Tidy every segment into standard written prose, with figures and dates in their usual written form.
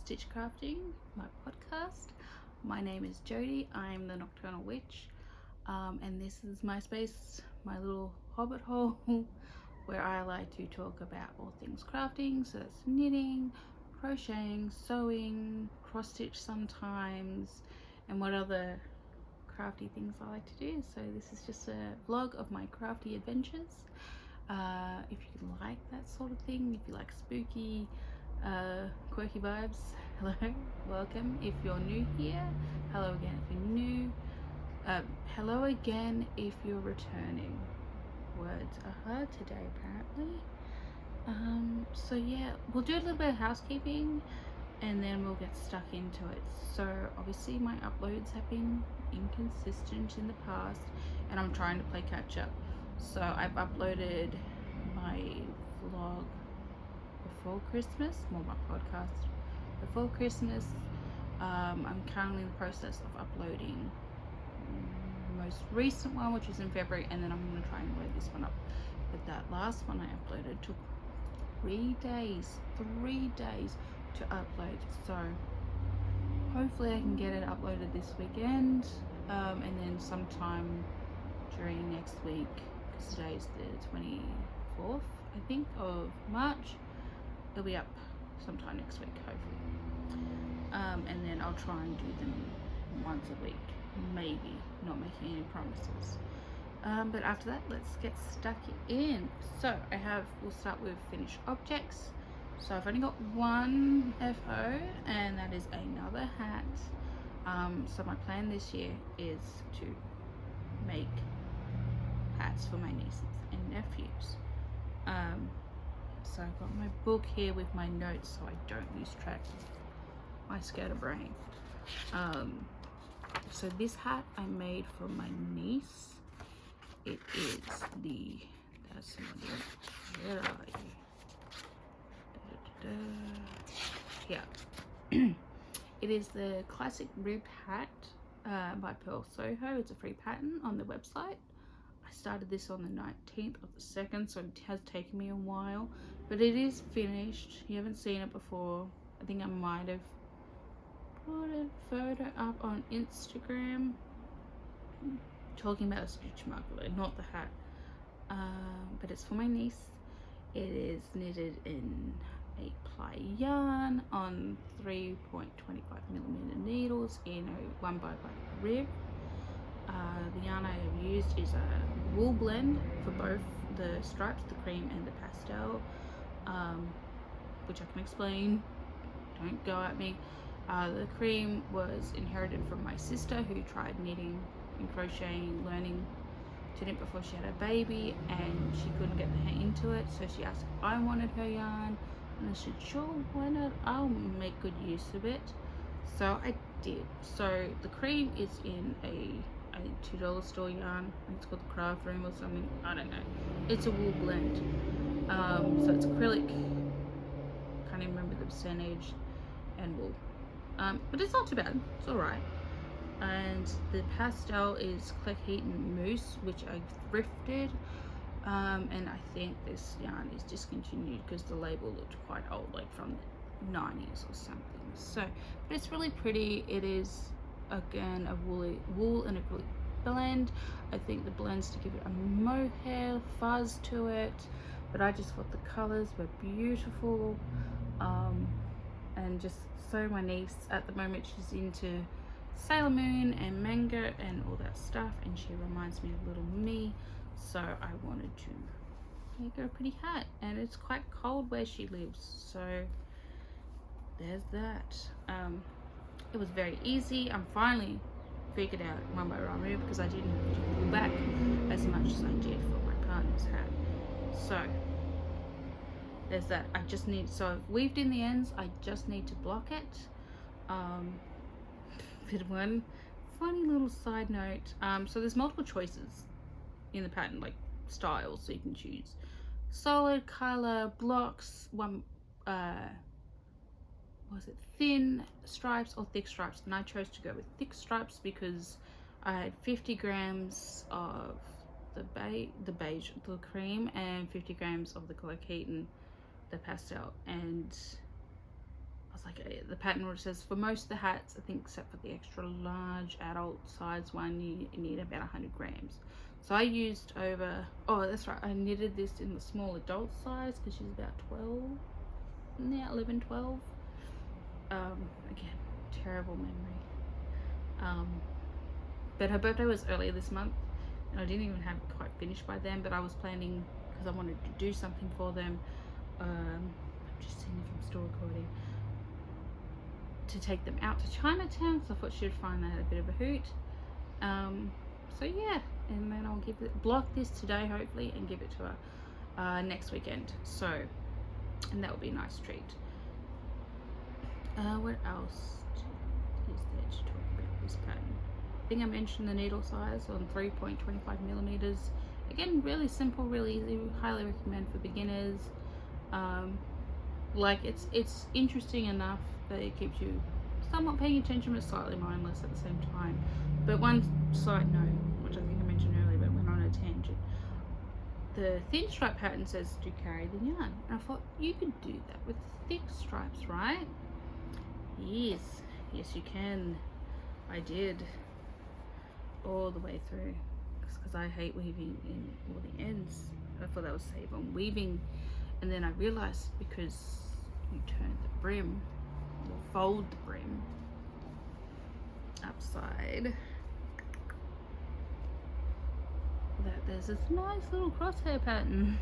Stitchcrafting, my podcast. My name is Jody. I'm the Nocturnal Witch, and this is my space, my little hobbit hole, where I like to talk about all things crafting. So that's knitting, crocheting, sewing, cross stitch sometimes, and what other crafty things I like to do. So this is just a vlog of my crafty adventures. If you like that sort of thing, if you like spooky, quirky vibes, hello, welcome. If you're new here, hello again if you're new. Hello again if you're returning. Words are hard today apparently. So yeah, we'll do a little bit of housekeeping and then we'll get stuck into it. So obviously my uploads have been inconsistent in the past and I'm trying to play catch up. So I've uploaded my vlog before Christmas, more my podcast before Christmas. I'm currently in the process of uploading the most recent one, which is in February, and then I'm going to try and load this one up. But that last one I uploaded took 3 days to upload, so hopefully I can get it uploaded this weekend, and then sometime during next week, because today's the 24th I think of March, it'll be up sometime next week hopefully, and then I'll try and do them once a week, maybe, not making any promises. But after that, let's get stuck in. So we'll start with finished objects. So I've only got one FO, and that is another hat. So my plan this year is to make hats for my nieces and nephews. So I've got my book here with my notes so I don't lose track of my scatterbrain. So this hat I made for my niece. It is the, that's not it, where are you? Yeah. It is the classic ribbed hat by Purl Soho. It's a free pattern on the website. I started this on the 19th of the 2nd, so it has taken me a while, but it is finished. You haven't seen it before. I think I might have put a photo up on Instagram talking about a stitch marker, not the hat. But it's for my niece. It is knitted in 8-ply yarn on 3.25mm needles in a 1x1 rib. The yarn I have used is a wool blend for both the stripes, the cream and the pastel, which I can explain, don't go at me. The cream was inherited from my sister, who tried knitting and crocheting, learning to knit before she had a baby, and she couldn't get the hang into it, so she asked if I wanted her yarn, and I said sure, why not, I'll make good use of it. So I did. So the cream is in a $2 store yarn. I think it's called the Craft Room or something, I don't know. It's a wool blend, so it's acrylic, can't even remember the percentage, and wool, but it's not too bad, it's all right. And the pastel is Cleckheaton Mousse, which I thrifted, and I think this yarn is discontinued because the label looked quite old, like from the 90s or something. So, but it's really pretty. It is again a wool and acrylic blend. I think the blends to give it a mohair fuzz to it, but I just thought the colors were beautiful, and just so my niece at the moment, she's into Sailor Moon and manga and all that stuff, and she reminds me of little me, so I wanted to make her a pretty hat. And it's quite cold where she lives, so there's that. It was very easy. I'm finally figured out one by one move because I didn't have to pull back as much as I did for my partner's hat. So there's that. I just need, so I've weaved in the ends, I just need to block it. Bit one funny little side note, so there's multiple choices in the pattern, like styles, so you can choose solid color, blocks, one was it thin stripes or thick stripes, and I chose to go with thick stripes because I had 50 grams of the beige, the cream, and 50 grams of the Cleckheaton, the pastel, and was like, the pattern order says for most of the hats, I think except for the extra large adult size one, you need about 100 grams. So I used over, oh that's right, I knitted this in the small adult size because she's about 12 now, 11, 12. Again, terrible memory. But her birthday was earlier this month, and I didn't even have it quite finished by then, but I was planning, because I wanted to do something for them, I'm just seeing if I'm still recording, to take them out to Chinatown, so I thought she'd find that a bit of a hoot. So yeah, and then I'll block this today hopefully and give it to her next weekend. So, and that will be a nice treat. What else is there to talk about this pattern? I think I mentioned the needle size on 3.25 millimeters. Again, really simple, really easy. Highly recommend for beginners. Like it's interesting enough that it keeps you somewhat paying attention, but slightly mindless at the same time. But one side note, which I think I mentioned earlier, but went on a tangent. The thin stripe pattern says to carry the yarn. And I thought you could do that with thick stripes, right? Yes, you can. I did all the way through because I hate weaving in all the ends. I thought that was safe on weaving, and then I realized because you turn the brim or fold the brim upside, that there's this nice little crosshair pattern.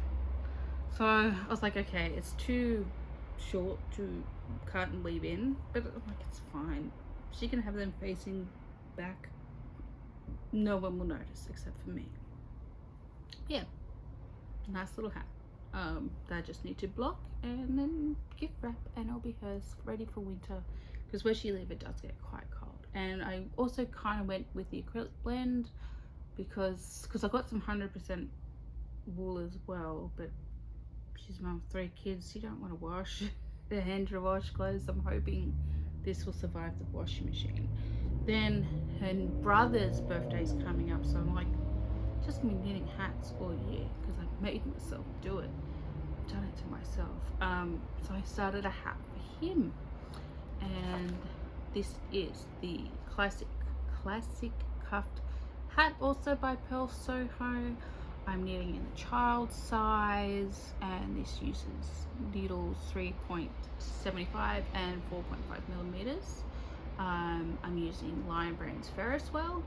So I was like, okay, it's too short to cut and weave in, but I'm like, it's fine. She can have them facing back. No one will notice except for me. Yeah, nice little hat that I just need to block and then gift wrap, and it'll be hers, ready for winter, because where she lives it does get quite cold. And I also kind of went with the acrylic blend because I got some 100% wool as well, but she's mum of 3 kids. She don't want to wash the hand to wash clothes. I'm hoping this will survive the washing machine. Then her brother's birthday's coming up, so I'm like, just been knitting hats all year because I've made myself do it. I've done it to myself. So I started a hat for him, and this is the classic cuffed hat, also by Purl Soho. I'm knitting in the child size, and this uses needles 3.75 and 4.5 millimeters. I'm using Lion Brand's Ferriswell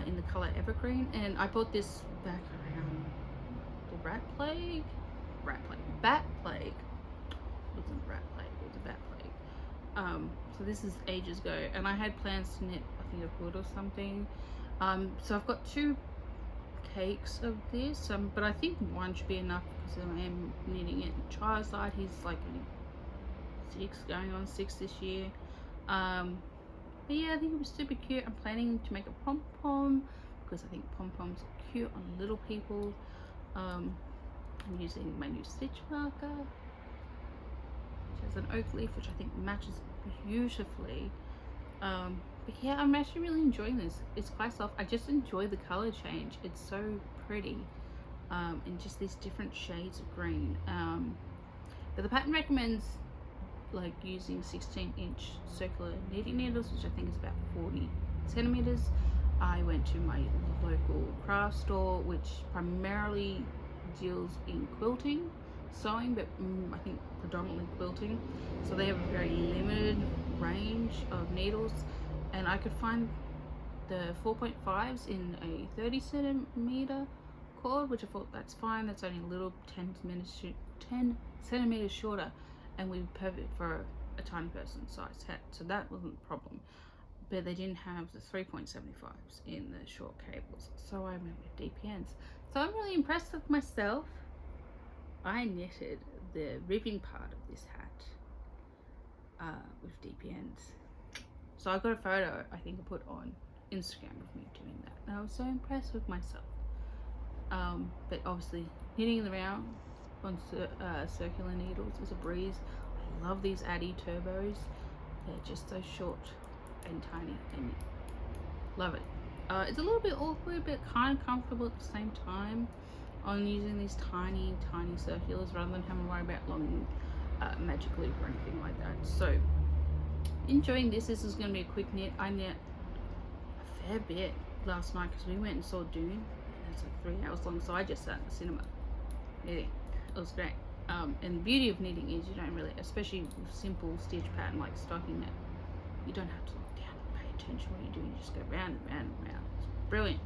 in the color Evergreen, and I bought this back around the bat plague. It wasn't rat plague, it was a bat plague. So this is ages ago, and I had plans to knit, I think, a hood or something. So I've got 2 cakes of this, but I think one should be enough because I am knitting it in the child side. He's like only 6, going on 6 this year. But yeah, I think it was super cute. I'm planning to make a pom-pom because I think pom-poms are cute on little people. I'm using my new stitch marker, which has an oak leaf, which I think matches beautifully. But yeah, I'm actually really enjoying this. It's quite soft. I just enjoy the color change. It's so pretty, and just these different shades of green. But the pattern recommends like using 16-inch circular knitting needles, which I think is about 40 centimeters. I went to my local craft store, which primarily deals in quilting, sewing, but I think predominantly quilting. So they have a very limited range of needles, and I could find the 4.5s in a 30 centimeter cord, which I thought that's fine. That's only a little 10 centimeters shorter, and would be perfect for a tiny person size hat, so that wasn't a problem. But they didn't have the 3.75s in the short cables, so I went with DPNs. So I'm really impressed with myself. I knitted the ribbing part of this hat with DPNs. So I got a photo, I think I put on Instagram of me doing that, and I was so impressed with myself. But obviously knitting around on circular needles is a breeze. I love these Addy turbos. They're just so short and tiny, and love it. It's a little bit awkward but kind of comfortable at the same time on using these tiny circulars rather than having to worry about long magic loop or anything like that. So enjoying this. This is going to be a quick knit. I knit a fair bit last night because we went and saw Dune, and it's like 3 hours long, so I just sat in the cinema knitting. It was great. And the beauty of knitting is you don't really, especially with simple stitch pattern like stocking knit, you don't have to look down and pay attention what you're doing. You just go round and round and round. It's brilliant.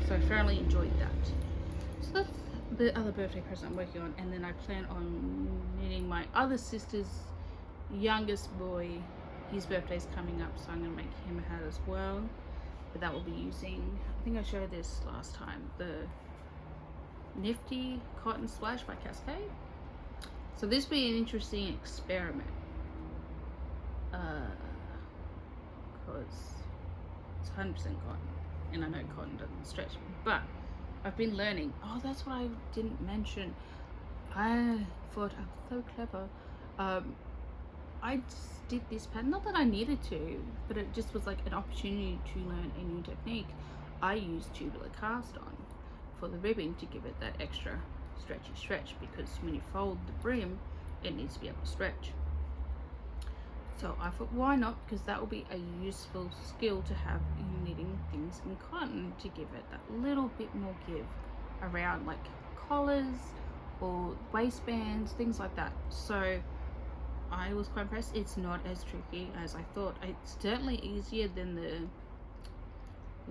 So I thoroughly enjoyed that. So that's the other birthday present I'm working on, and then I plan on knitting my other sister's youngest boy. His birthday's coming up, so I'm going to make him a hat as well, but that will be using, I think I showed this last time, the Nifty Cotton Splash by Cascade. So this will be an interesting experiment, because it's 100% cotton, and I know cotton doesn't stretch, but I've been learning. Oh, that's what I didn't mention. I thought I was so clever. I just did this pattern, not that I needed to, but it just was like an opportunity to learn a new technique. I used tubular cast on for the ribbing to give it that extra stretchy stretch, because when you fold the brim, it needs to be able to stretch. So I thought, why not? Because that will be a useful skill to have in knitting things in cotton, to give it that little bit more give around like collars or waistbands, things like that. So I was quite impressed. It's not as tricky as I thought. It's certainly easier than the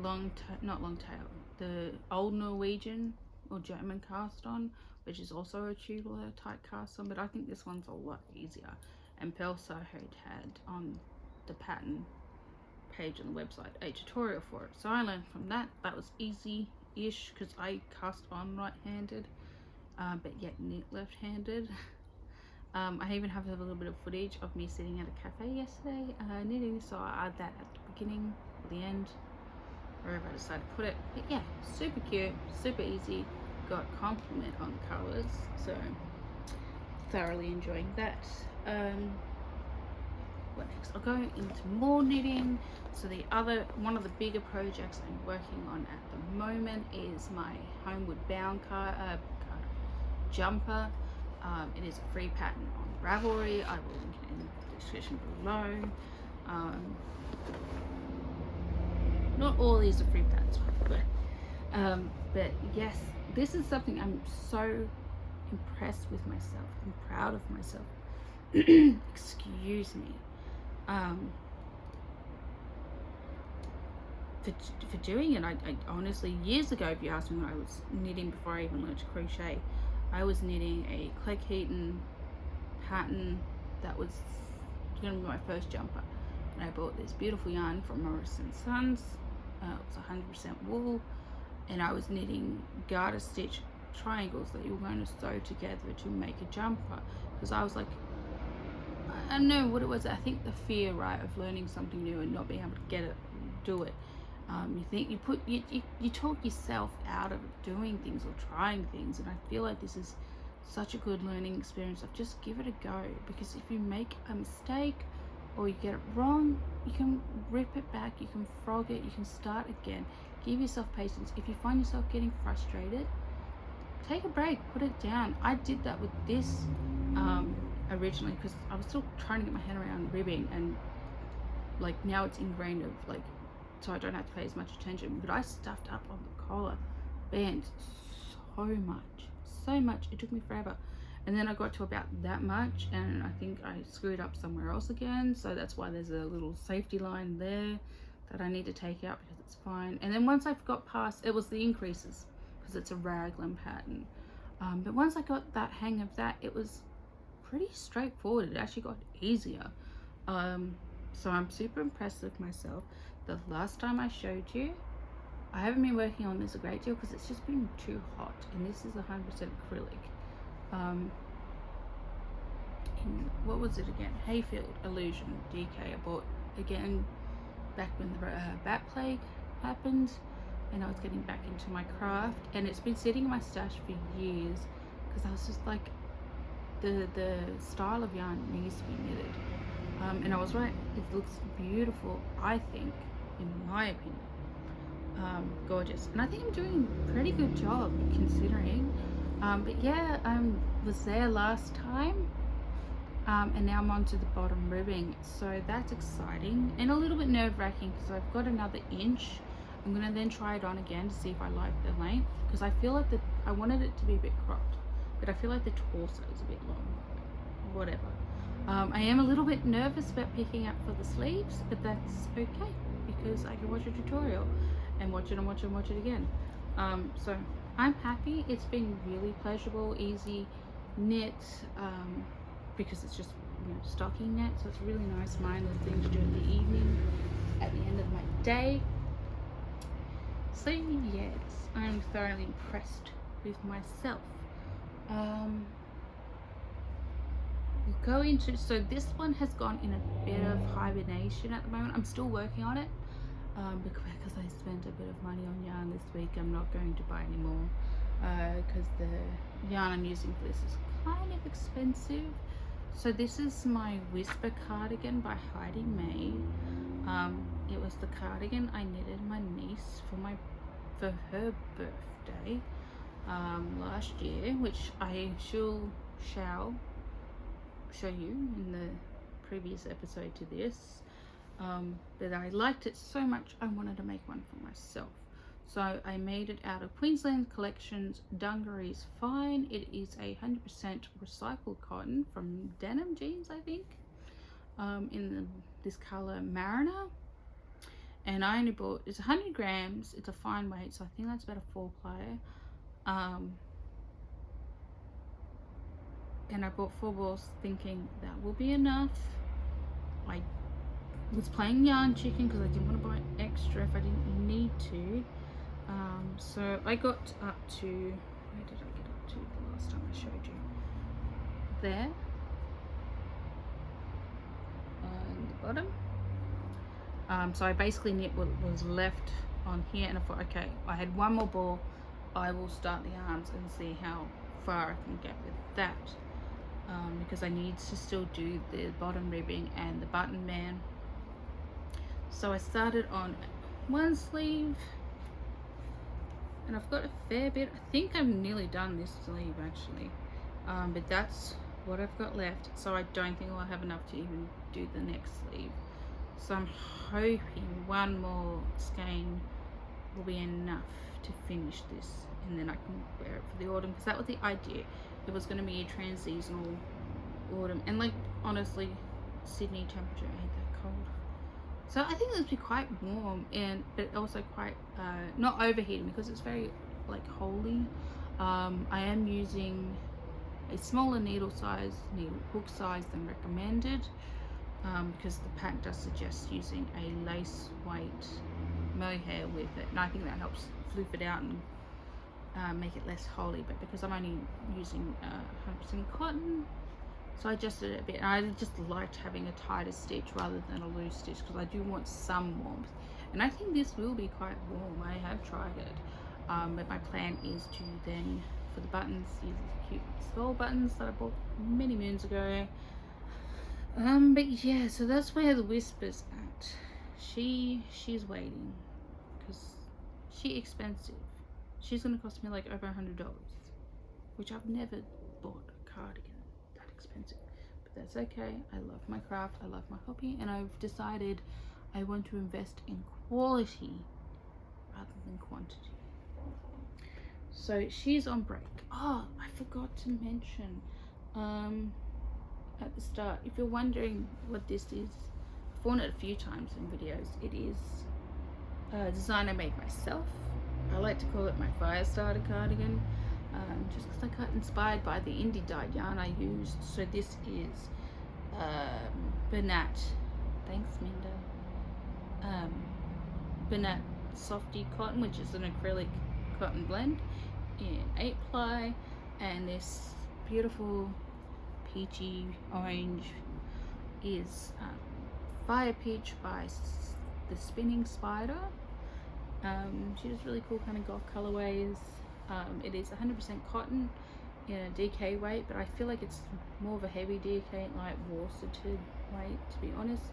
not long tail, the old Norwegian or German cast on, which is also a tubular type cast on, but I think this one's a lot easier. And Purl Soho had on the pattern page on the website a tutorial for it, so I learned from that. That was easy-ish because I cast on right-handed, but yet knit left-handed. I even have a little bit of footage of me sitting at a cafe yesterday knitting, so I add that at the beginning or the end, wherever I decide to put it. But yeah, super cute, super easy, got compliment on the colours, so thoroughly enjoying that. What next? I'll go into more knitting. So one of the bigger projects I'm working on at the moment is my homeward bound jumper. It is a free pattern on Ravelry. I will link it in the description below. Not all these are free patterns, but yes, this is something I'm so impressed with myself. I'm proud of myself. Excuse me. For doing it. I honestly, years ago, if you asked me when I was knitting before I even learned to crochet, I was knitting a Clegg Heaton pattern that was going to be my first jumper, and I bought this beautiful yarn from Morris & Sons. It was 100% wool, and I was knitting garter stitch triangles that you were going to sew together to make a jumper, because I was like, I don't know what it was. I think the fear, right, of learning something new and not being able to do it. You think you talk yourself out of doing things or trying things, and I feel like this is such a good learning experience of just give it a go, because if you make a mistake or you get it wrong, you can rip it back, you can frog it, you can start again. Give yourself patience. If you find yourself getting frustrated, take a break, put it down. I did that with this originally, because I was still trying to get my head around ribbing, and like now it's ingrained of like, so I don't have to pay as much attention, but I stuffed up on the collar bands so much, it took me forever. And then I got to about that much, and I think I screwed up somewhere else again, so that's why there's a little safety line there that I need to take out, because it's fine. And then once I got past, it was the increases, because it's a raglan pattern, but once I got that hang of that, it was pretty straightforward. It actually got easier. So I'm super impressed with myself. The last time I showed you, I haven't been working on this a great deal because it's just been too hot, and this is 100% acrylic. In, what was it again? Hayfield Illusion DK. I bought again back when the bat plague happened, and I was getting back into my craft, and it's been sitting in my stash for years because I was just like, the style of yarn needs to be knitted. And I was right, it looks beautiful, I think, in my opinion. Gorgeous. And I think I'm doing a pretty good job considering. But yeah, I was there last time, and now I'm on to the bottom ribbing, so that's exciting and a little bit nerve-wracking because I've got another inch. I'm gonna then try it on again to see if I like the length, because I feel like I wanted it to be a bit cropped, but I feel like the torso is a bit long. Whatever. I am a little bit nervous about picking up for the sleeves, but that's okay because I can watch a tutorial and watch it and watch it and watch it again. So I'm happy. It's been really pleasurable, easy knit, because it's just, you know, stocking knit, so it's a really nice mindless thing to do in the evening at the end of my day. So yes, I'm thoroughly impressed with myself. We'll go into, so this one has gone in a bit of hibernation at the moment. I'm still working on it, because I spent a bit of money on yarn this week. I'm not going to buy any more, because the yarn I'm using for this is kind of expensive. So this is my Whisper cardigan by Jesse Mae. It was the cardigan I knitted my niece for her birthday last year, which I shall show you in the previous episode to this. But I liked it so much I wanted to make one for myself. So I made it out of Queensland Collections Dungarees Fine. It is 100% recycled cotton from Denim Jeans, I think, in this color Mariner. And I only bought, it's 100 grams, it's a fine weight, so I think that's about a 4-ply. And I bought 4 balls thinking that will be enough. I was playing yarn chicken because I didn't want to buy extra if I didn't need to. So I got up to, where did I get up to the last time I showed you? There. On the bottom. So I basically knit what was left on here, and I thought, okay, I had one more ball. I will start the arms and see how far I can get with that. Because I need to still do the bottom ribbing and the button man. So I started on one sleeve, and I've got a fair bit. I think I'm nearly done this sleeve actually, but that's what I've got left, so I don't think I'll have enough to even do the next sleeve. So I'm hoping one more skein will be enough to finish this, and then I can wear it for the autumn, because that was the idea. It was going to be a trans-seasonal autumn, and like honestly, Sydney temperature ain't that cold, so I think it'll be quite warm, and but also quite not overheating, because it's very like holey. I am using a smaller needle hook size than recommended, because the pack does suggest using a lace weight mohair with it, and I think that helps floof it out and make it less holey. But because I'm only using 100% cotton, so I adjusted it a bit, and I just liked having a tighter stitch rather than a loose stitch, because I do want some warmth, and I think this will be quite warm. I have tried it, but my plan is to then, for the buttons, use these cute skull buttons that I bought many moons ago. But yeah, so that's where the Whisper's at. She's waiting, because she's expensive. She's gonna cost me like over $100, which I've never bought a cardigan that expensive. But that's okay. I love my craft, I love my hobby, and I've decided I want to invest in quality rather than quantity. So she's on break. Oh, I forgot to mention at the start, if you're wondering what this is, I've worn it a few times in videos. It is a design I made myself. I like to call it my fire starter cardigan, just because I got inspired by the indie dyed yarn I used. So this is Bernat, thanks Minda, Bernat Softy Cotton, which is an acrylic cotton blend in 8-ply, and this beautiful peachy orange is Fire Peach by the Spinning Spider. She does really cool kind of goth colorways. It is 100% cotton in a DK weight, but I feel like it's more of a heavy DK, like worsted weight, to be honest.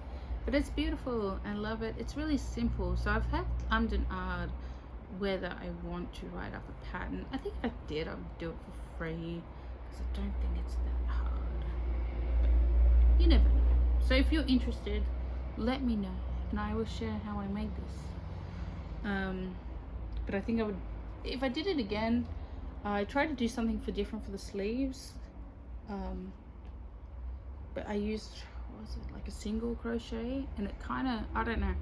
But it's beautiful. I love it. It's really simple. So I've had and whether I want to write up a pattern. I think if I did, I would do it for free because I don't think it's that hard. But you never know. So if you're interested, let me know and I will share how I made this. But I think I would, if I did it again, I tried to do something different for the sleeves. But I used, what was it, like a single crochet, and it kind of, I don't know,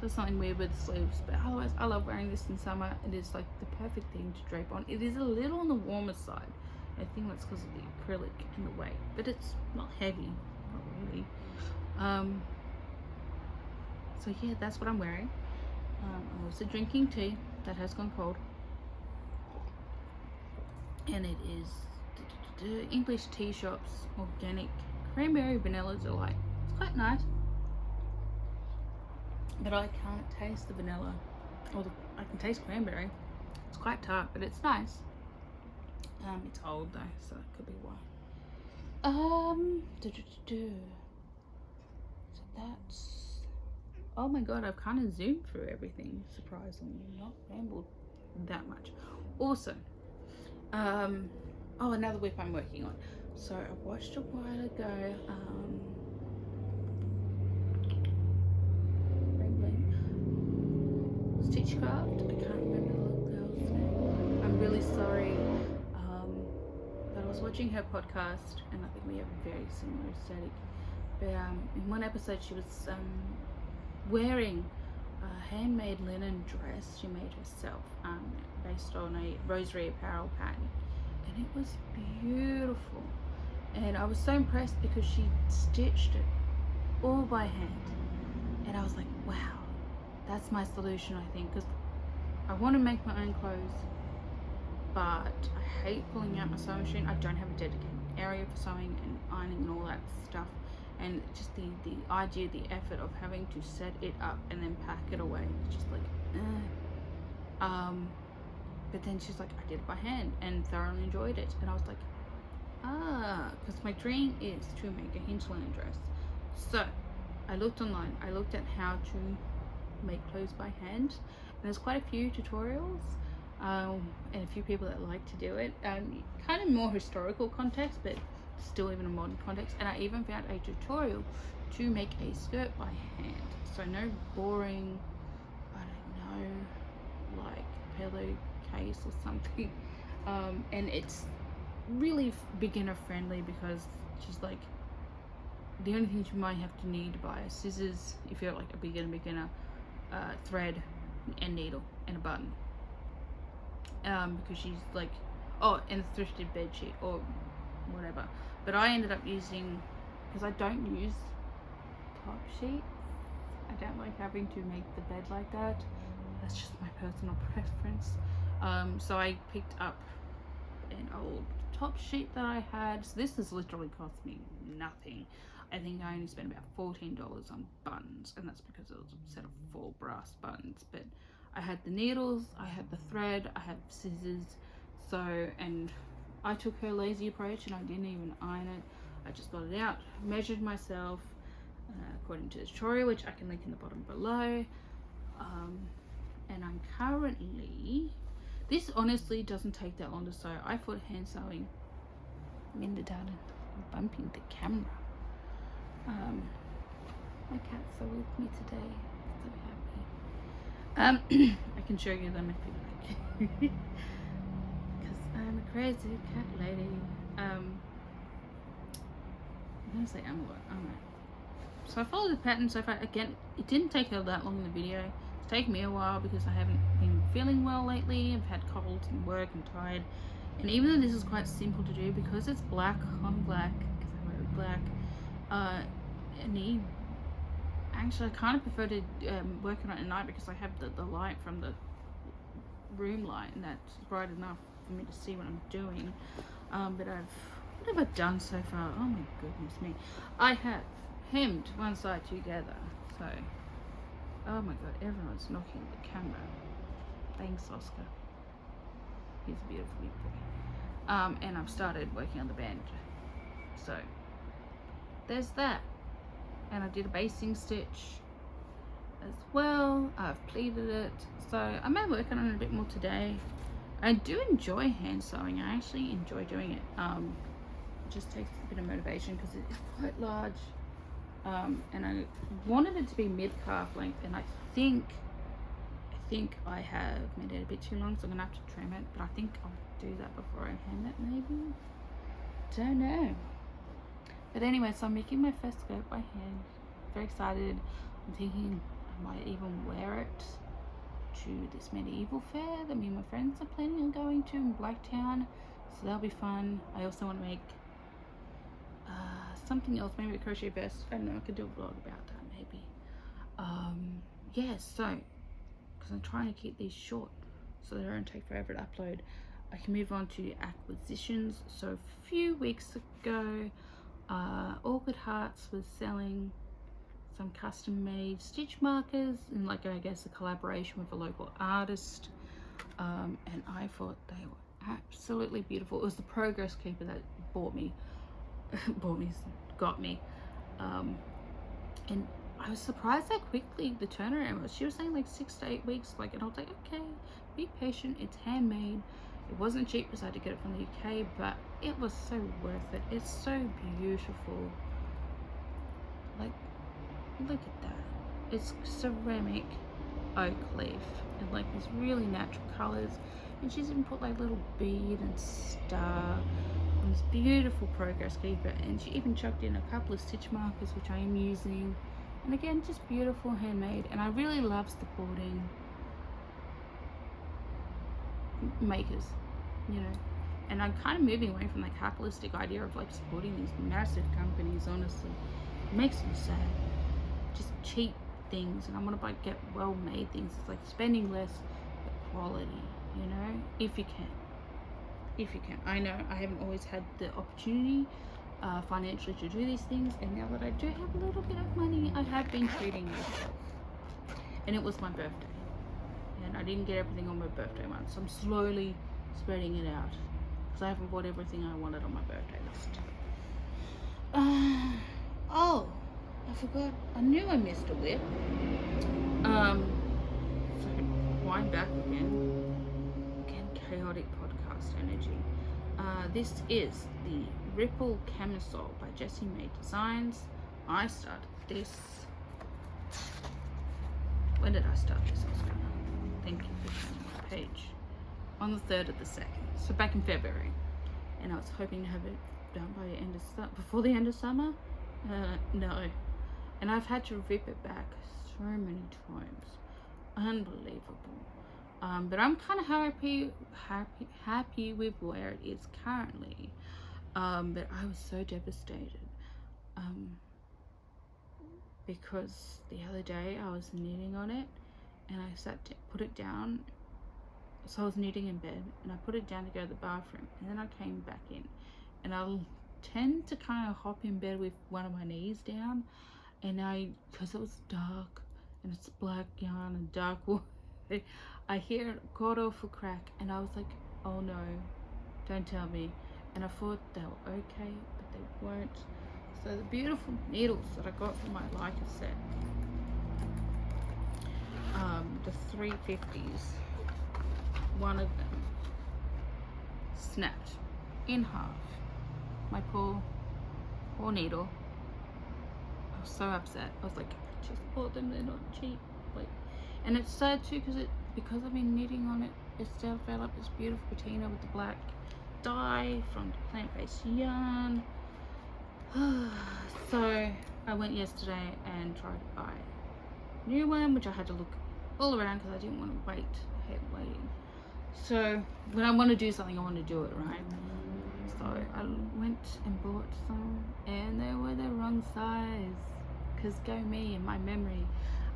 does something weird with the sleeves. But otherwise, I love wearing this in summer. It is like the perfect thing to drape on. It is a little on the warmer side. I think that's because of the acrylic and the weight, but it's not heavy, not really. So yeah, that's what I'm wearing. I'm also drinking tea that has gone cold, and it is English Tea Shop's organic cranberry vanilla delight. It's quite nice, but I can't taste the vanilla, or I can taste cranberry. It's quite tart, but it's nice. It's old though, so that could be why. So that's, oh my god, I've kind of zoomed through everything, surprisingly, not rambled that much. Also, oh, another whip I'm working on. So I watched a while ago, Stitchcraft. I can't remember the girl's name. I'm really sorry. But I was watching her podcast, and I think we have a very similar aesthetic. But in one episode, she was wearing a handmade linen dress she made herself, based on a rosary apparel pattern, and it was beautiful. And I was so impressed because she stitched it all by hand, and I was like, wow, that's my solution, I think, because I want to make my own clothes, but I hate pulling out my sewing machine. I don't have a dedicated area for sewing and ironing and all that stuff, and just the idea, the effort of having to set it up and then pack it away, it's just like but then she's like, I did it by hand and thoroughly enjoyed it, and I was like, because my dream is to make a hinge linen dress. So I looked online, I looked at how to make clothes by hand, and there's quite a few tutorials, and a few people that like to do it, kind of more historical context, but still even a modern context. And I even found a tutorial to make a skirt by hand, so no boring, I don't know, like pillowcase or something, and it's really beginner friendly because she's like, the only things you might have to need to buy are scissors if you're like a beginner, thread and needle and a button, because she's like, oh, and a thrifted bed sheet or whatever. But I ended up using, because I don't use top sheets, I don't like having to make the bed like that, that's just my personal preference. So I picked up an old top sheet that I had. So this has literally cost me nothing. I think I only spent about $14 on buttons, and that's because it was a set of 4 brass buttons. But I had the needles, I had the thread, I had scissors. So, and I took her lazy approach and I didn't even iron it. I just got it out, measured myself according to the tutorial, which I can link in the bottom below. And I'm currently, this honestly doesn't take that long to sew. I thought hand sewing, Minda darling, I'm bumping the camera. My cats are with me today, so happy. I can show you them if you like, because I'm a crazy cat lady. I'm gonna say I'm a lot, aren't I? So I followed the pattern so far. Again, it didn't take her that long in the video. It's taken me a while because I haven't been feeling well lately. I've had colds and work and tired. And even though this is quite simple to do, because it's black on black, because I wear black, actually I kind of prefer to work on it at night because I have the light from the room light, and that's bright enough for me to see what I'm doing. But what have I done so far? Oh my goodness me. I have hemmed one side together, so, oh my god, everyone's knocking the camera. Thanks, Oscar. He's a beautiful boy. And I've started working on the band, so there's that. And I did a basting stitch, as well. I've pleated it, so I may work on it a bit more today. I do enjoy hand sewing. I actually enjoy doing it. It just takes a bit of motivation because it is quite large, and I wanted it to be mid-calf length, and I think I have made it a bit too long, so I'm gonna have to trim it, but I think I'll do that before I hem it, maybe. Don't know. But anyway, so I'm making my first skirt by hand. Very excited. I'm thinking I might even wear it to this medieval fair that me and my friends are planning on going to in Blacktown, so that'll be fun. I also want to make something else, maybe a crochet vest. I don't know, I could do a vlog about that maybe. Yeah, so because I'm trying to keep these short so they don't take forever to upload, I can move on to acquisitions. So a few weeks ago, Orchid Hearts was selling some custom made stitch markers in, like, I guess a collaboration with a local artist, and I thought they were absolutely beautiful. It was the Progress Keeper that got me, and I was surprised how quickly the turnaround was. She was saying like 6 to 8 weeks, like, and I was like, okay, be patient, it's handmade. It wasn't cheap because I had to get it from the UK, but it was so worth it. It's so beautiful. Like, look at that. It's ceramic oak leaf and like these really natural colors, and she's even put like little bead and star on this beautiful Progress Keeper, and she even chucked in a couple of stitch markers which I am using, and again, just beautiful handmade. And I really love supporting makers, you know, and I'm kind of moving away from the capitalistic idea of like supporting these massive companies. Honestly, it makes me sad. Just cheap things, and I want to get well-made things. It's like spending less but quality, you know, if you can. I know I haven't always had the opportunity financially to do these things, and now that I do have a little bit of money, I have been treating myself. And it was my birthday, and I didn't get everything on my birthday month, so I'm slowly spreading it out because I haven't bought everything I wanted on my birthday list. Oh, I forgot. I knew I missed a whip. So wind back again, chaotic podcast energy. This is the Ripple Camisole by Jesse Mae Designs. I started this. When did I start this? Thank you for showing my page. On the 3rd of the 2nd, so back in February, and I was hoping to have it done by the end of before the end of summer. No, and I've had to rip it back so many times. Unbelievable. But I'm kind of happy with where it is currently. But I was so devastated because the other day I was knitting on it, and I put it down. So I was knitting in bed, and I put it down to go to the bathroom, and then I came back in, and I tend to kind of hop in bed with one of my knees down, and because it was dark and it's black yarn and dark wool, I hear it got off a crack, and I was like, oh no, don't tell me. And I thought they were okay, but they weren't. So the beautiful needles that I got from my Leica set, the 350s, one of them snapped in half. My poor needle. I was so upset. I was like, I just bought them, they're not cheap. Like, and it's sad too because I've been knitting on it. It still developed this beautiful patina with the black dye from plant-based yarn. So I went yesterday and tried to buy a new one, which I had to look all around because I didn't want to wait. I hate waiting. So when I want to do something, I want to do it right. So I went and bought some, and they were the wrong size. Because go me, in my memory,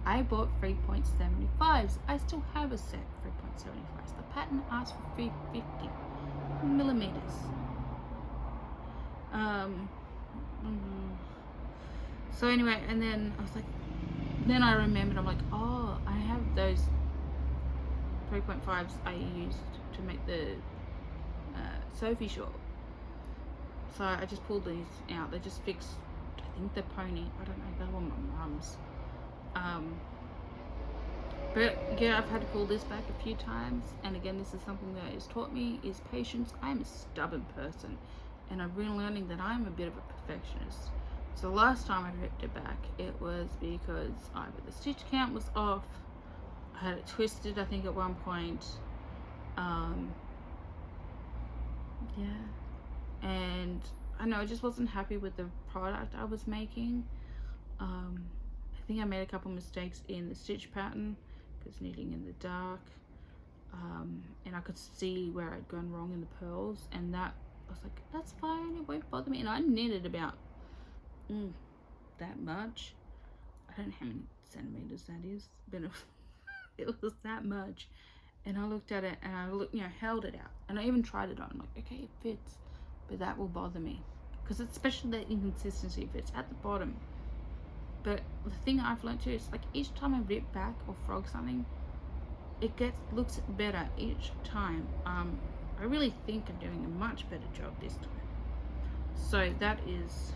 I bought 3.75s. I still have a set 3.75s. The pattern asked for 350 millimeters. So anyway, and then I was like, then I remembered, I'm like, oh, I have those 3.5s I used to make the Sophie shawl. So I just pulled these out. They just fixed, I think, the pony. I don't know, they were my mum's. But yeah, I've had to pull this back a few times, and again, this is something that has taught me is patience. I'm a stubborn person, and I'm really learning that I'm a bit of a perfectionist. So the last time I ripped it back, it was because either the stitch count was off, I had it twisted, I think, at one point. Yeah, and I know I just wasn't happy with the product I was making. I think I made a couple mistakes in the stitch pattern because knitting in the dark, and I could see where I'd gone wrong in the pearls, and that I was like, that's fine, it won't bother me. And I knitted about that much. I don't know how many centimeters that is, but it was that much. And I looked at it and I looked, held it out, and I even tried it on. I'm like, okay, it fits, but that will bother me because it's especially the inconsistency if it's at the bottom. But the thing I've learned too is like each time I rip back or frog something, it looks better each time. I really think I'm doing a much better job this time. So that is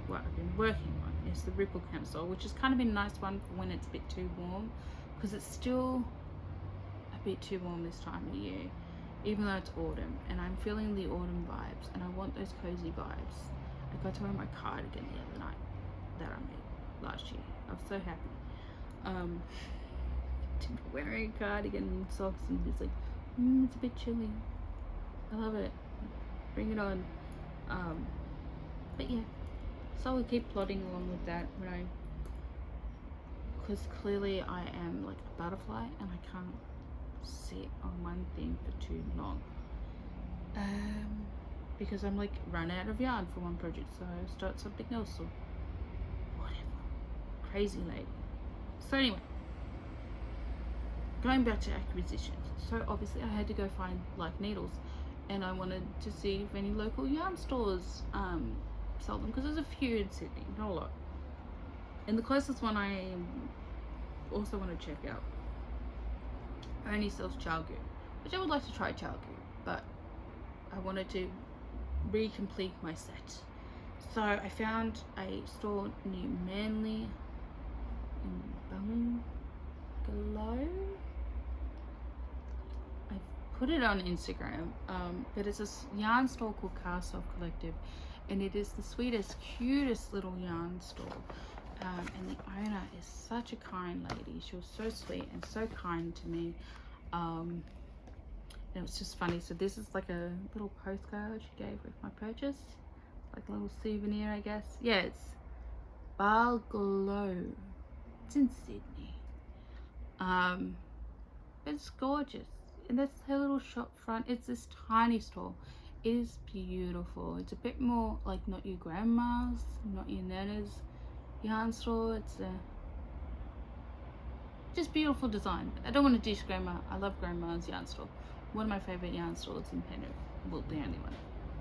what I've been working on, is the ripple camisole, which has kind of been a nice one for when it's a bit too warm, because it's still a bit too warm this time of year, even though it's autumn, and I'm feeling the autumn vibes, and I want those cozy vibes. I got to wear my cardigan the other night that I made last year. I was so happy to be wearing a cardigan and socks, and it's like, it's a bit chilly. I love it. Bring it on. But yeah, so I'll keep plodding along with that, because clearly I am like a butterfly and I can't sit on one thing for too long, because I'm like run out of yarn for one project, so I start something else or whatever. Crazy lady. So anyway, going back to acquisitions. So obviously I had to go find like needles, and I wanted to see if any local yarn stores sell them, because there's a few in Sydney, not a lot. And the closest one I also want to check out only sells chalgu, which I would like to try chalgu, but I wanted to re-complete my set. So I found a store near Manly in Bungalow. I put it on Instagram, but it's a yarn store called Cast Off Collective, and it is the sweetest, cutest little yarn store. And the owner is such a kind lady. She was so sweet and so kind to me. And it was just funny. So this is like a little postcard she gave with my purchase, like a little souvenir, I guess. Yeah, it's Bungalow. It's in Sydney. But it's gorgeous. And that's her little shop front. It's this tiny store. It is beautiful. It's a bit more like not your grandma's, not your nana's yarn store. It's a just beautiful design. I don't want to dish grandma. I love grandma's yarn store. One of my favorite yarn stores in Penrith. Well, the only one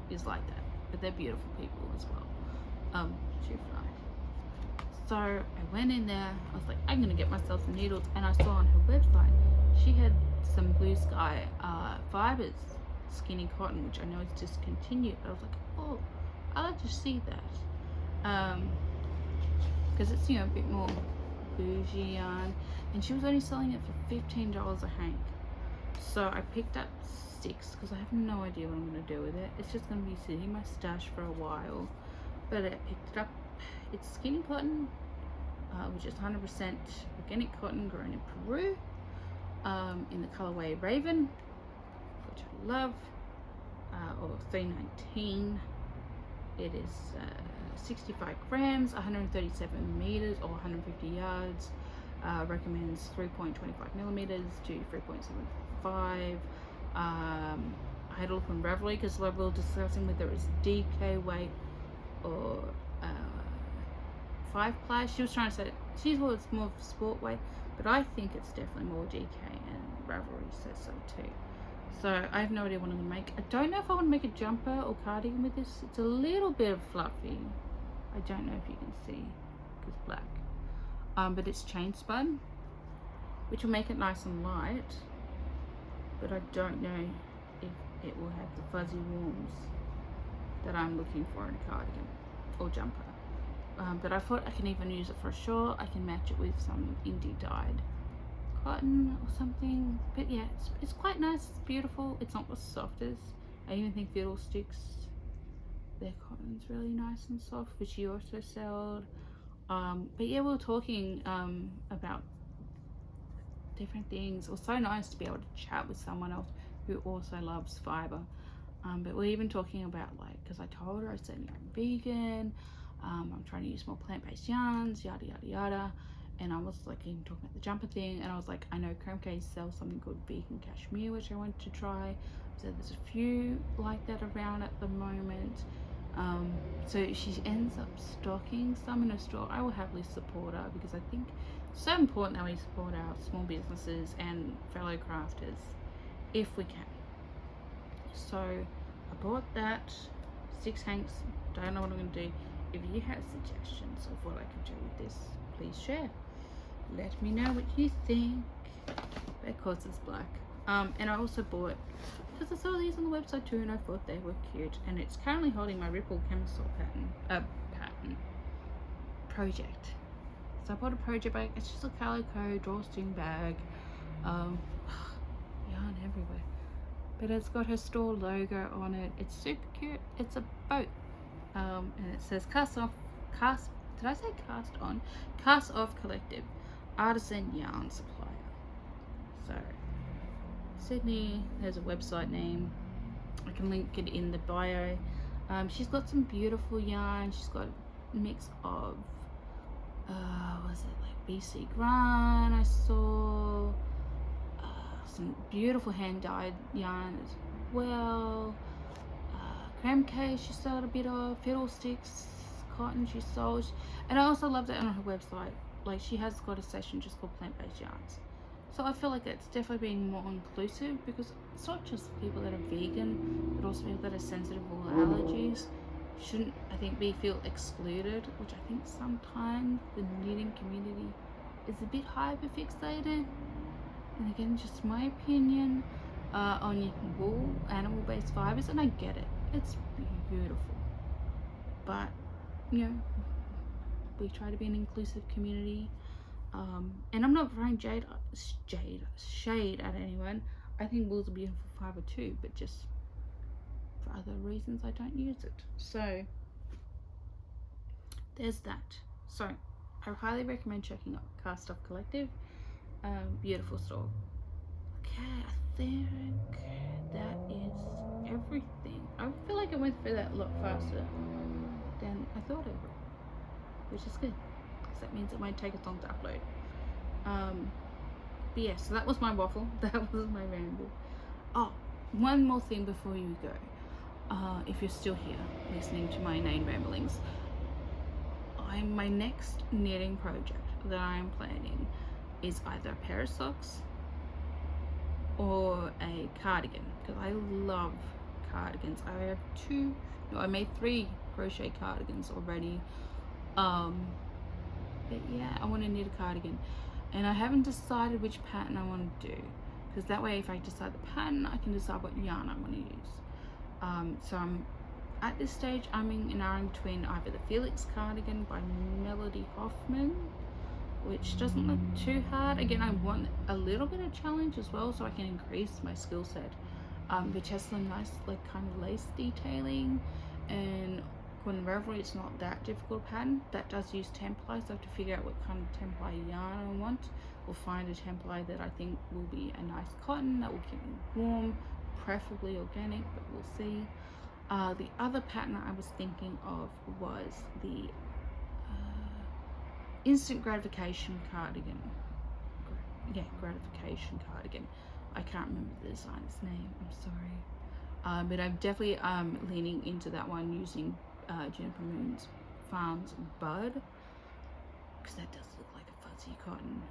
is like that. But they're beautiful people as well. Too fly. So I went in there. I was like, I'm gonna get myself some needles, and I saw on her website she had some Blue Sky fibres, skinny cotton, which I know is discontinued. But I was like, oh, I'd like to see that, because it's, a bit more bougie yarn, and she was only selling it for $15 a hank. So I picked up 6 because I have no idea what I'm going to do with it. It's just going to be sitting in my stash for a while, but I picked it up. It's skinny cotton, which is 100% organic cotton grown in Peru, in the colorway Raven, which I love, or 319. It is 65 grams, 137 meters or 150 yards. Recommends 3.25 millimeters to 3.75. I had a look on Ravelry because we were discussing whether it's DK weight or 5 ply. She was trying to say she thought it's more of a sport weight, but I think it's definitely more DK, and Ravelry says so too. So I have no idea what I'm going to make. I don't know if I want to make a jumper or cardigan with this. It's a little bit of fluffy. I don't know if you can see because it's black. But it's chain spun, which will make it nice and light. But I don't know if it will have the fuzzy warms that I'm looking for in a cardigan or jumper. But I thought I can even use it for a shawl. I can match it with some indie dyed cotton or something, but yeah, it's quite nice. It's beautiful. It's not the softest. I even think Fiddlesticks, their cotton's really nice and soft, which you also sold. But yeah, we were talking about different things. It was so nice to be able to chat with someone else who also loves fiber. But we're even talking about, like, because I told her, I said, I'm vegan, I'm trying to use more plant-based yarns, yada yada yada. And I was like even talking about the jumper thing, and I was like, I know Chromecase sells something called vegan cashmere, which I want to try. So there's a few like that around at the moment. So she ends up stocking some in a store. I will happily support her, because I think it's so important that we support our small businesses and fellow crafters if we can. So I bought that, 6 hanks. Don't know what I'm going to do. If you have suggestions of what I can do with this, please share. Let me know what you think. Because it's black. And I also bought, because I saw these on the website too, and I thought they were cute. And it's currently holding my Ripple camisole pattern project. So I bought a project bag. It's just a calico drawstring bag. Yarn everywhere. But it's got her store logo on it. It's super cute. It's a boat. And it says cast off collective artisan yarn supplier. So Sydney, there's a website name. I can link it in the bio. She's got some beautiful yarn. She's got a mix of was it like BC Grant I saw, some beautiful hand dyed yarn as well. Chromecase she sold a bit of, Fiddlesticks cotton she sold, and I also love that on her website. Like, she has got a section just called plant-based yarns. So I feel like it's definitely being more inclusive, because it's not just people that are vegan, but also people that are sensitive or allergies shouldn't, I think, feel excluded, which I think sometimes the knitting community is a bit hyper fixated. And again, just my opinion on wool, animal-based fibers, and I get it. It's beautiful, but you know, we try to be an inclusive community. And I'm not throwing shade at anyone. I think wool's a beautiful fiber too, but just for other reasons I don't use it. So there's that. So I highly recommend checking out Cast Off Collective. Beautiful store. Okay, I think that is everything. I feel like I went through that a lot faster than I thought I would, which is good, because that means it won't take as long to upload. But yeah, so that was my waffle. That was my ramble. Oh, one more thing before you go. If you're still here listening to my inane ramblings, my next knitting project that I'm planning is either a pair of socks or a cardigan, because I love cardigans. I have I made 3 crochet cardigans already. But yeah, I want to knit a cardigan, and I haven't decided which pattern I want to do, because that way if I decide the pattern, I can decide what yarn I want to use. So I'm at this stage umming and ahhing between either the Felix cardigan by Melody Hoffman, which doesn't look too hard. Again, I want a little bit of challenge as well, so I can increase my skill set, which has some nice like kind of lace detailing. And when Ravelry, it's not that difficult pattern. That does use template, so I have to figure out what kind of template yarn I want, or find a template that I think will be a nice cotton that will keep me warm, preferably organic, but we'll see. The other pattern I was thinking of was the instant gratification cardigan. Yeah, gratification cardigan. I can't remember the designer's name, I'm sorry. But I'm definitely leaning into that one, using Jennifer Moon's Farms Bud, because that does look like a fuzzy cotton.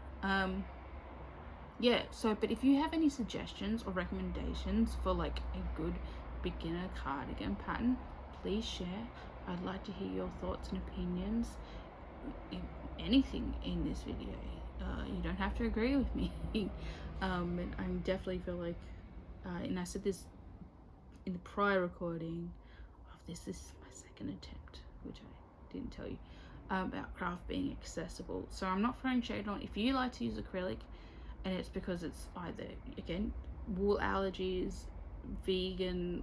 Yeah, so, but if you have any suggestions or recommendations for like a good beginner cardigan pattern, please share. I'd like to hear your thoughts and opinions. Anything in this video. You don't have to agree with me. But I definitely feel like, and I said this in the prior recording of this is my second attempt, which I didn't tell you, about craft being accessible. So I'm not throwing shade on. If you like to use acrylic, and it's because it's either, again, wool allergies, vegan,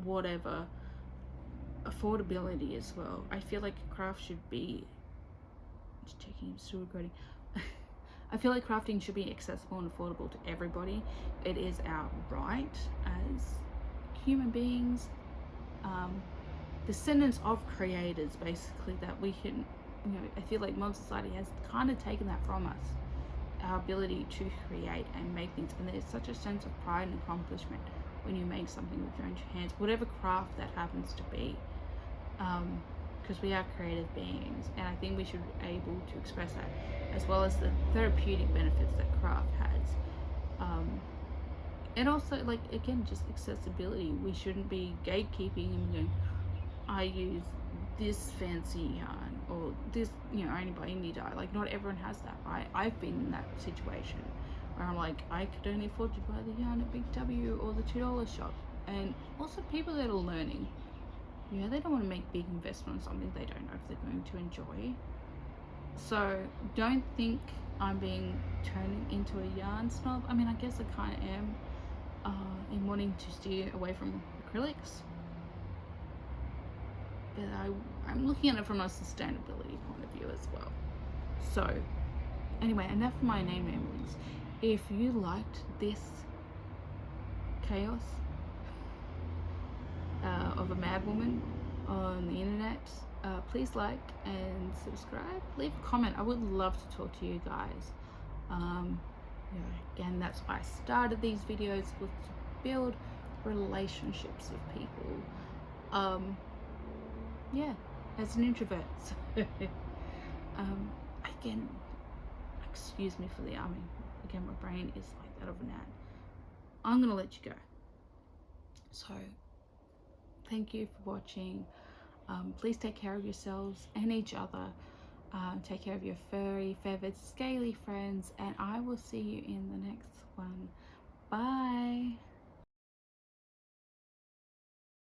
whatever, affordability as well. I feel like craft should be, just checking, I'm still recording. I feel like crafting should be accessible and affordable to everybody. It is our right as human beings, descendants of creators, basically, that we can, you know, I feel like modern society has kind of taken that from us, our ability to create and make things, and there's such a sense of pride and accomplishment when you make something with your own hands, whatever craft that happens to be, because we are creative beings, and I think we should be able to express that, as well as the therapeutic benefits that craft has, and also, like, again, just accessibility. We shouldn't be gatekeeping and going, I use this fancy yarn, or this, you know, only buy indie dye. Like, not everyone has that, right? I've been in that situation where I'm like, I could only afford to buy the yarn at Big W or the $2 shop. And also people that are learning, you know, they don't want to make big investment on something they don't know if they're going to enjoy. So don't think I'm turning into a yarn snob. I mean, I guess I kind of am, in wanting to steer away from acrylics. But I'm looking at it from a sustainability point of view as well. So anyway, enough of my name ramblings. If you liked this chaos of a mad woman on the internet, please like and subscribe. Leave a comment. I would love to talk to you guys. You know, again, that's why I started these videos, was to build relationships with people. Yeah, as an introvert. So, again, excuse me for the arming. Again, my brain is like that of a gnat. I'm gonna let you go. So, thank you for watching. Please take care of yourselves and each other. Take care of your furry, feathered, scaly friends, and I will see you in the next one. Bye.